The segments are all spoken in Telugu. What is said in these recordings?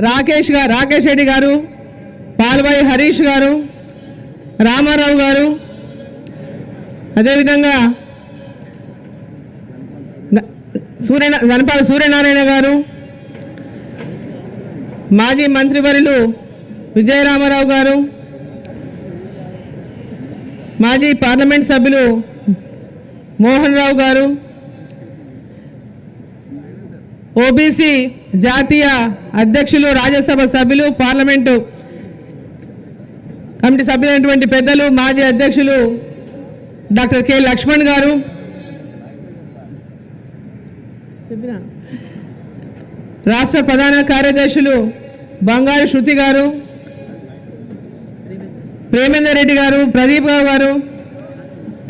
రాకేష్ రెడ్డి గారు, పాల్వాయి హరీష్ గారు, రామారావు గారు, అదేవిధంగా గణపాల సూర్యనారాయణ గారు, మాజీ మంత్రివర్యులు విజయరామారావు గారు, మాజీ పార్లమెంట్ సభ్యులు మోహన్ రావు గారు, ఓబీసీ జాతీయ అధ్యక్షులు, రాజ్యసభ సభ్యులు, పార్లమెంటు కమిటీ సభ్యులైనటువంటి పెద్దలు, మాజీ అధ్యక్షులు డాక్టర్ కె లక్ష్మణ్ గారు, రాష్ట్ర ప్రధాన కార్యదర్శులు బంగారు శృతి గారు, ప్రేమేందర్ రెడ్డి గారు, ప్రదీప్ గారు,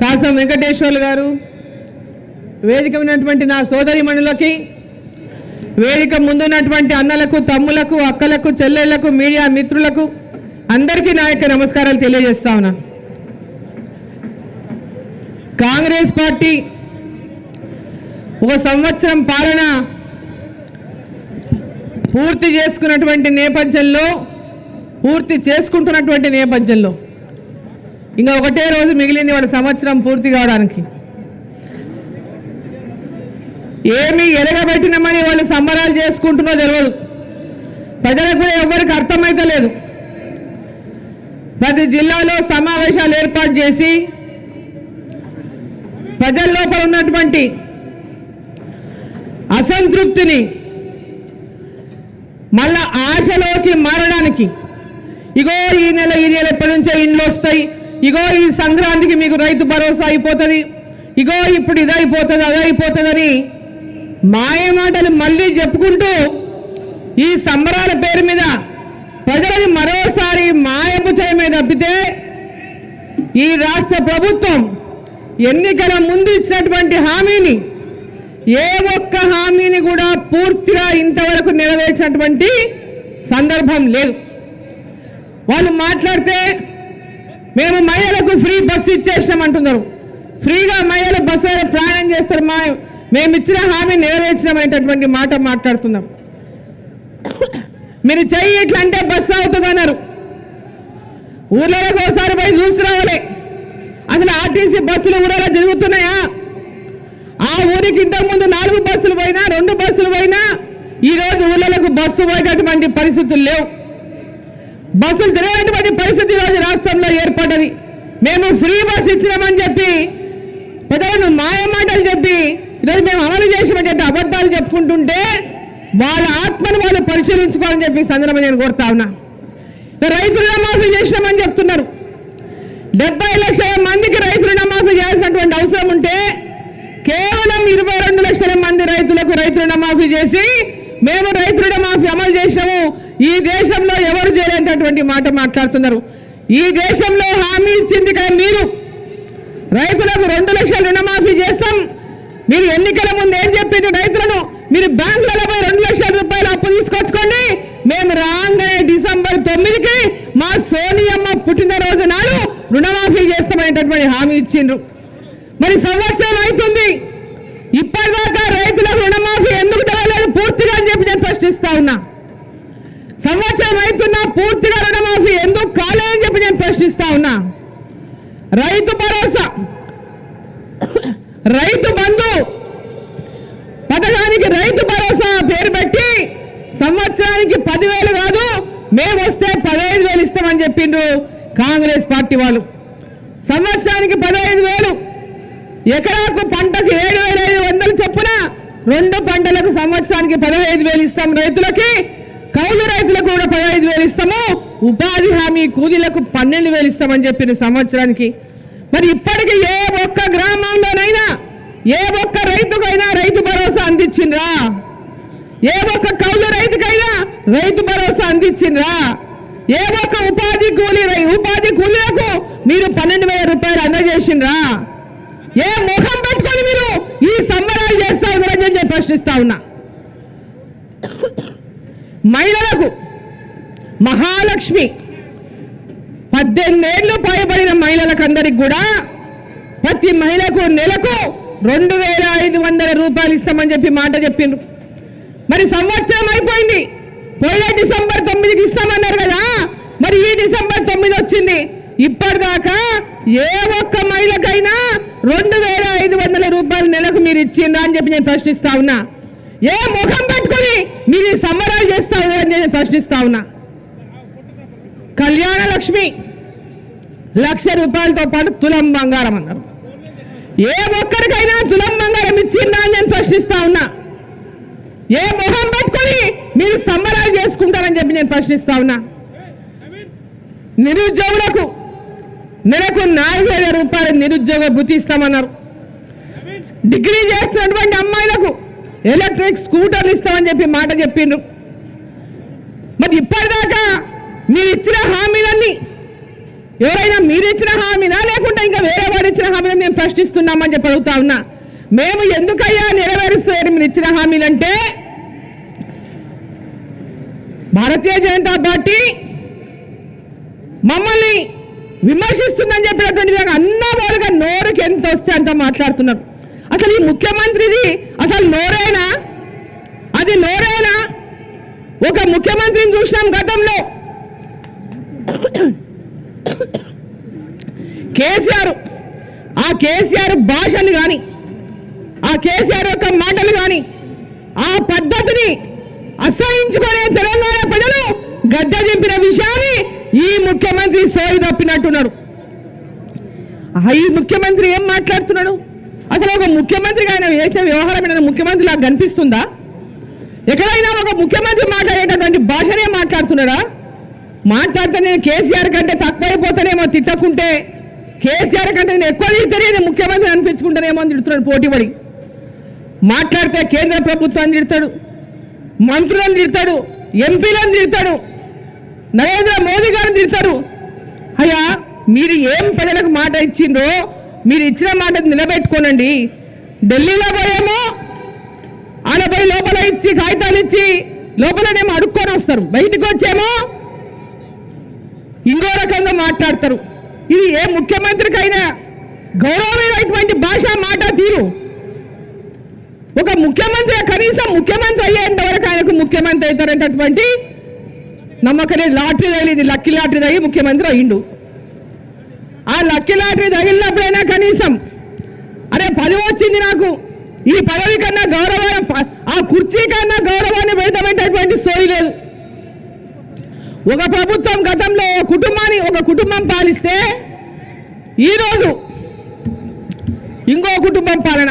కాసం వెంకటేశ్వర్లు గారు, వేదిక ఉన్నటువంటి నా సోదరిమణులకి, వేదిక ముందున్నటువంటి అన్నలకు, తమ్ములకు, అక్కలకు, చెల్లెళ్లకు, మీడియా మిత్రులకు అందరికీ నా యొక్క నమస్కారాలు తెలియజేస్తా ఉన్నా. కాంగ్రెస్ పార్టీ ఒక సంవత్సరం పాలన పూర్తి చేసుకుంటున్నటువంటి నేపథ్యంలో ఇంకా ఒకటే రోజు మిగిలింది వాడి సంవత్సరం పూర్తి కావడానికి. ఏమి ఎరగబెట్టినామని వాళ్ళు సంబరాలు చేసుకుంటున్నో తెలియదు, ప్రజలకు కూడా ఎవరికి అర్థమైతే లేదు. ప్రతి జిల్లాలో సమావేశాలు ఏర్పాటు చేసి ప్రజల లోపల ఉన్నటువంటి అసంతృప్తిని మళ్ళా ఆశలోకి మారడానికి, ఇగో ఈ నెల ఎప్పటి నుంచే ఇండ్లు వస్తాయి, ఇగో ఈ సంక్రాంతికి మీకు రైతు భరోసా అయిపోతుంది, ఇగో ఇప్పుడు ఇదైపోతుంది అదైపోతుందని మాయమాటలు మళ్ళీ చెప్పుకుంటూ ఈ సంబరాల పేరు మీద ప్రజలని మరోసారి మాయపుచయమే తప్పితే ఈ రాష్ట్ర ప్రభుత్వం ఎన్నికల ముందు ఇచ్చినటువంటి హామీని ఏ ఒక్క హామీని కూడా పూర్తిగా ఇంతవరకు నెరవేర్చినటువంటి సందర్భం లేదు. వాళ్ళు మాట్లాడితే మేము మహిళలకు ఫ్రీ బస్సు ఇచ్చేసామంటున్నారు, ఫ్రీగా మహిళలు బస్సు ప్రయాణం చేస్తారు, మేము ఇచ్చిన హామీ నెరవేర్చినామనేటటువంటి మాట మాట్లాడుతున్నాం. మీరు చెయ్యి ఇట్లంటే బస్సు అవుతుంది అన్నారు. ఊర్లలోకి ఒకసారి పోయి చూసి రావాలి, అసలు ఆర్టీసీ బస్సులు ఊళ్ళలో తిరుగుతున్నాయా? ఆ ఊరికి ఇంతకుముందు 4 బస్సులు పోయినా 2 బస్సులు పోయినా ఈరోజు ఊళ్ళలకు బస్సు పోయేటటువంటి పరిస్థితులు లేవు. బస్సులు తిరిగేటువంటి పరిస్థితి ఈరోజు రాష్ట్రంలో ఏర్పడ్డది. మేము ఫ్రీ బస్సు ఇచ్చినామని చెప్పి ప్రజలను మాయమాటలు చెప్పి ఈరోజు మేము అమలు చేసామని అబద్ధాలు చెప్పుకుంటుంటే వాళ్ళ ఆత్మను వాళ్ళు పరిశీలించుకోవాలని చెప్పి సందర్భంగా నేను కోరుతా ఉన్నా. రైతు రుణమాఫీ చేసినామని చెప్తున్నారు. 70 లక్షల మందికి రైతు రుణమాఫీ చేయాల్సినటువంటి అవసరం ఉంటే కేవలం 22 లక్షల మంది రైతులకు రైతు రుణమాఫీ చేసి మేము రైతు రుణమాఫీ అమలు చేసాము, ఈ దేశంలో ఎవరు చేయలేనటువంటి మాట మాట్లాడుతున్నారు. ఈ దేశంలో హామీ ఇచ్చింది కదా మీరు, రైతులకు 2 లక్షల రుణమాఫీ చేస్తాం. మీరు ఎన్నికల ముందు ఏం చెప్పింది రైతులను? మీరు బ్యాంకులలో 2 లక్షల రూపాయలు అప్పు తీసుకొచ్చుకోండి, మేము రాగానే డిసెంబర్ 9కి మా సోనియమ్మ పుట్టినరోజు నాడు రుణమాఫీ చేస్తామనేటటువంటి హామీ ఇచ్చిండ్రు. మరి సంవత్సరం అవుతుంది, ఇప్పటిదాకా రైతులకు రుణమాఫీ ఎందుకు జరగలేదు పూర్తిగా అని చెప్పి నేను ప్రశ్నిస్తా ఉన్నా. సంవత్సరం అవుతున్నా పూర్తిగా రుణమాఫీ ఎందుకు కాలేదని చెప్పి నేను ప్రశ్నిస్తా ఉన్నా. రైతు భరోసా, రైతు బంధు పథకానికి రైతు భరోసా పేరు పెట్టి సంవత్సరానికి 10,000 కాదు, మేము వస్తే 15,000 ఇస్తామని చెప్పిండ్రు కాంగ్రెస్ పార్టీ వాళ్ళు. సంవత్సరానికి 15,000, ఎకరాకు పంటకు 7,500 చొప్పున 2 పంటలకు సంవత్సరానికి 15,000 ఇస్తాం రైతులకి, కౌలు రైతులకు కూడా 15,000 ఇస్తాము, ఉపాధి హామీ కూలీలకు 12,000 ఇస్తామని చెప్పిండ్రు సంవత్సరానికి. మరి ఇప్పటికీ ఏ ఒక్క గ్రామంలోనైనా ఏ ఒక్క రైతుకైనా రైతు భరోసా అందించిండ్రా? ఏ ఒక్క కౌలు రైతుకైనా రైతు భరోసా అందించిండ్రా? ఏ ఒక్క ఉపాధి కూలీలకు మీరు 12,000 రూపాయలు అందజేసిండ్రా? ఏ ముఖం పెట్టుకొని మీరు ఈ సంబరాలు చేస్తా ఉన్నారని నేను ప్రశ్నిస్తా ఉన్నా. మహిళలకు మహాలక్ష్మి 18 ఏళ్ళు పైబడిన మహిళలకు అందరికి కూడా ప్రతి మహిళకు నెలకు 2,500 రూపాయలు ఇస్తామని చెప్పి మాట చెప్పిండ్రు. మరి సంవత్సరం అయిపోయింది, పోయిన డిసెంబర్ 9కి ఇస్తామన్నారు కదా, మరి ఈ డిసెంబర్ 9 వచ్చింది, ఇప్పటిదాకా ఏ ఒక్క మహిళకైనా 2500 రూపాయలు నెలకు మీరు ఇచ్చిందా అని చెప్పి నేను ప్రశ్నిస్తా ఉన్నా. ఏ ముఖం పెట్టుకుని మీరు సంబరాలు చేస్తా ఉన్నారని నేను ప్రశ్నిస్తా ఉన్నా. కళ్యాణ లక్ష్మి 1,00,000 రూపాయలతో పాటు తులం బంగారం అన్నారు. ఏ ఒక్కరికైనా తులం బంగారం ఇచ్చిందా అని నేను ప్రశ్నిస్తా ఉన్నా. ఏ మొహం పెట్టుకొని మీరు సంబరాలు చేసుకుంటారని చెప్పి నేను ప్రశ్నిస్తా ఉన్నా. నిరుద్యోగులకు నెలకు 4,000 రూపాయలు నిరుద్యోగ భృతి ఇస్తామన్నారు. డిగ్రీ చేస్తున్నటువంటి అమ్మాయిలకు ఎలక్ట్రిక్ స్కూటర్లు ఇస్తామని చెప్పి మాట చెప్పిండ్రు. మరి ఇప్పటిదాకా మీరు ఇచ్చిన హామీలన్నీ ఎవరైనా మీరు ఇచ్చిన హామీనా లేకుంటే ఇంకా వేరే వారు ఇచ్చిన హామీలను మేము ప్రశ్నిస్తున్నామని చెప్పి అడుగుతా ఉన్నా. మేము ఎందుకయ్యా నెరవేరుస్తారు మీరు ఇచ్చిన హామీలంటే, భారతీయ జనతా పార్టీ మమ్మల్ని విమర్శిస్తుందని చెప్పినటువంటి అన్న వాళ్ళుగా నోరుకి ఎంత వస్తే అంత మాట్లాడుతున్నారు. అసలు ఈ ముఖ్యమంత్రిది అసలు నోరేనా? అది నోరేనా? ఒక ముఖ్యమంత్రిని చూసినాం గతంలో, కేసీఆర్. ఆ కేసీఆర్ భాషను కానీ, ఆ కేసీఆర్ యొక్క మాటలు కానీ, ఆ పద్ధతిని అసహించుకునే తెలంగాణ ప్రజలు గద్దె దింపిన విషయాన్ని ఈ ముఖ్యమంత్రి సోయి తప్పినట్టున్నాడు. ఈ ముఖ్యమంత్రి ఏం మాట్లాడుతున్నాడు? అసలు ఒక ముఖ్యమంత్రిగా ఆయన వేసే వ్యవహారం ముఖ్యమంత్రి లాగా కనిపిస్తుందా? ఎక్కడైనా ఒక ముఖ్యమంత్రి మాట్లాడేటటువంటి భాషనే మాట్లాడుతున్నాడా? మాట్లాడితే నేను కేసీఆర్ కంటే తక్కువైపోతానేమో, తిట్టకుంటే కేసీఆర్ కంటే నేను ఎక్కువ తిడితేనే నేను ముఖ్యమంత్రి అనిపించుకుంటానేమో అని తిడుతున్నాడు పోటీపడి. మాట్లాడితే కేంద్ర ప్రభుత్వాన్ని తిడతాడు, మంత్రులను తిడతాడు, ఎంపీలను తిడతాడు, నరేంద్ర మోదీ గారిని తిడతారు. అయ్యా, మీరు ఏం ప్రజలకు మాట ఇచ్చిండ్రో మీరు ఇచ్చిన మాట నిలబెట్టుకోనండి. ఢిల్లీలో పోయేమో ఆడ పోయి లోపల ఇచ్చి కాగితాలు ఇచ్చి లోపలనేమో అడుక్కొని వస్తారు, బయటకు వచ్చేమో ఇంకో రకంగా మాట్లాడతారు. ఇది ఏ ముఖ్యమంత్రికైనా గౌరవమైనటువంటి భాష, మాట, తీరు. ఒక ముఖ్యమంత్రి కనీసం ముఖ్యమంత్రి అయ్యేంత వరకు ఆయనకు ముఖ్యమంత్రి అవుతారనేటటువంటి నమ్మకనే లాటరీ తగిలింది, లక్కీ లాటరీ తగిలి ముఖ్యమంత్రి అయ్యిండు. ఆ లక్కీ లాటరీ తగిలినప్పుడైనా కనీసం అరే 10 వచ్చింది, నాకు ఈ పదవి కన్నా గౌరవాన్ని, ఆ కుర్చీ కన్నా గౌరవాన్ని పెడతామనేటటువంటి సోయి లేదు. ఒక ప్రభుత్వం గతంలో ఒక కుటుంబం పాలిస్తే ఈరోజు ఇంకో కుటుంబం పాలన,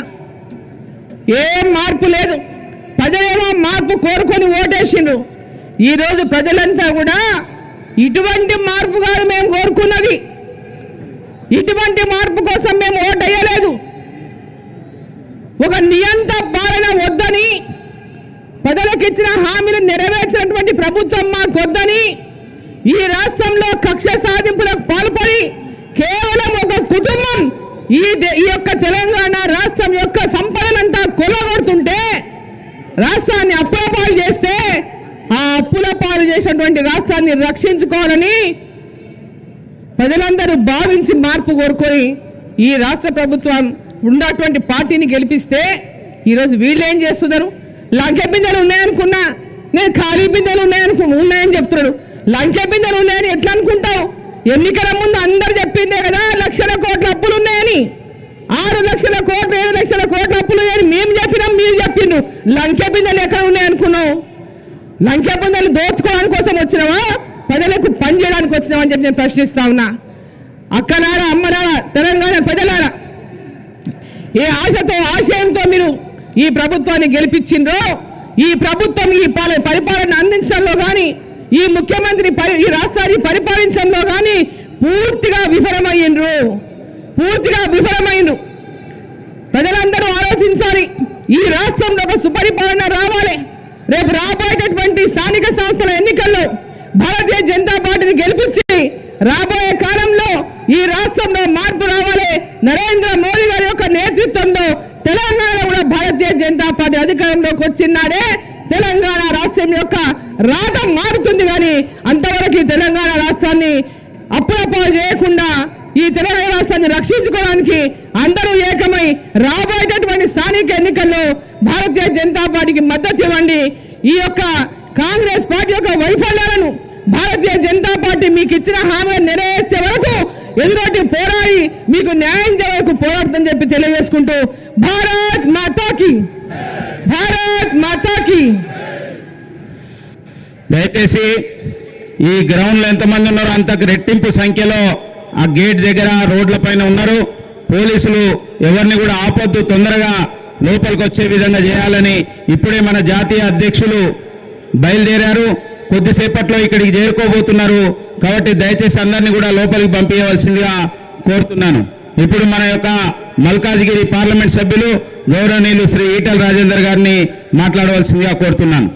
ఏం మార్పు లేదు. ప్రజలేమో మార్పు కోరుకొని ఓటేసిండ్రు. ఈరోజు ప్రజలంతా కూడా ఇటువంటి మార్పు కాదు మేము కోరుకున్నది, ఇటువంటి మార్పు కోసం మేము ఓటు వేయలేదు. ఒక నియంత పాలన వద్దని, ప్రజలకు ఇచ్చిన హామీలు నెరవేర్చినటువంటి ప్రభుత్వం మాకొద్దని ఈ రాష్ట్రంలో కక్ష సాధింపులకు పాల్పడి కేవలం ఒక కుటుంబం ఈ యొక్క తెలంగాణ రాష్ట్రం యొక్క సంపదనంతా కొల్లగొడుతుంటే, రాష్ట్రాన్ని అప్పుల పాలు చేస్తే, ఆ అప్పుల పాలు చేసినటువంటి రాష్ట్రాన్ని రక్షించుకోవాలని ప్రజలందరూ భావించి మార్పు కోరుకొని ఈ రాష్ట్ర ప్రభుత్వం ఉన్నటువంటి పార్టీని గెలిపిస్తే, ఈరోజు వీళ్ళు ఏం చేస్తున్నారు? లంకె బిందెలు ఉన్నాయనుకున్నా, నేను ఖాళీ బిందెలు ఉన్నాయని చెప్తున్నాడు. లంకె బిందెలు ఉన్నాయని ఎట్లా అనుకుంటావు? ఎన్నికల ముందు అందరు చెప్పిందే కదా 1,00,000 కోట్ల అప్పులు ఉన్నాయని. 6 లక్షల కోట్లు 7 లక్షల కోట్ల అప్పులు ఉన్నాయని మేము చెప్పినాం, మీరు చెప్పిండు. లంకె బిందెలు ఎక్కడ ఉన్నాయనుకున్నావు? లంకె బిందెలు దోచుకోవడానికి కోసం వచ్చినావా, ప్రజలకు పని చేయడానికి వచ్చినావా అని చెప్పి నేను ప్రశ్నిస్తా ఉన్నా. అక్కలారా, అమ్మలారా, తెలంగాణ ప్రజలారా, ఏ ఆశతో ఆశయంతో మీరు ఈ ప్రభుత్వాన్ని గెలిపించిండ్రో, ఈ ప్రభుత్వం ఈ పరిపాలన అందించడంలో కానీ, ఈ ముఖ్యమంత్రి ఈ రాష్ట్రాన్ని పరిపాలించడంలో కానీ పూర్తిగా విఫలమైండ్రు. ప్రజలందరూ ఆలోచించాలి. ఈ రాష్ట్రంలో ఒక సుపరిపాలన రావాలి. రేపు రాబోయేటటువంటి స్థానిక సంస్థల ఎన్నికల్లో భారతీయ జనతా పార్టీని గెలిపించి రాబోయే కాలంలో ఈ రాష్ట్రంలో మార్పు రావాలి. నరేంద్ర మోదీ గారి యొక్క నేతృత్వంలో తెలంగాణ కూడా భారతీయ జనతా పార్టీ అధికారంలోకి వచ్చినాడే తెలంగాణ రాష్ట్రం యొక్క రాత మారుతుంది. కానీ అంతవరకు ఈ తెలంగాణ రాష్ట్రాన్ని అప్పుల పాలు చేయకుండా ఈ తెలంగాణ రాష్ట్రాన్ని రక్షించుకోవడానికి అందరూ ఏకమై రాబోయేటటువంటి స్థానిక ఎన్నికల్లో భారతీయ జనతా పార్టీకి మద్దతు ఇవ్వండి. ఈ యొక్క కాంగ్రెస్ పార్టీ యొక్క వైఫల్యాలను భారతీయ జనతా పార్టీ మీకు ఇచ్చిన హామీలను నెరవేర్చే వరకు ఎదురొడ్డి పోరాడి మీకు న్యాయం చేయ వరకు పోరాడుతుందని చెప్పి తెలియజేసుకుంటూ భారత్ మాతాకి దయచేసి ఈ గ్రౌండ్లో ఎంతమంది ఉన్నారో అంతకు రెట్టింపు సంఖ్యలో ఆ గేట్ దగ్గర రోడ్ల పైన ఉన్నారు. పోలీసులు ఎవరిని కూడా ఆపొద్దు, తొందరగా లోపలికి వచ్చే విధంగా చేయాలని ఇప్పుడే మన జాతీయ అధ్యక్షులు బయలుదేరారు. కొద్దిసేపట్లో ఇక్కడికి చేరుకోబోతున్నారు. కాబట్టి దయచేసి అందరినీ కూడా లోపలికి పంపించవలసిందిగా కోరుతున్నాను. ఇప్పుడు మన యొక్క మల్కాజ్గిరి పార్లమెంట్ సభ్యులు గౌరవనీయులు శ్రీ ఈటల రాజేందర్ గారిని మాట్లాడవలసిందిగా కోరుతున్నాను.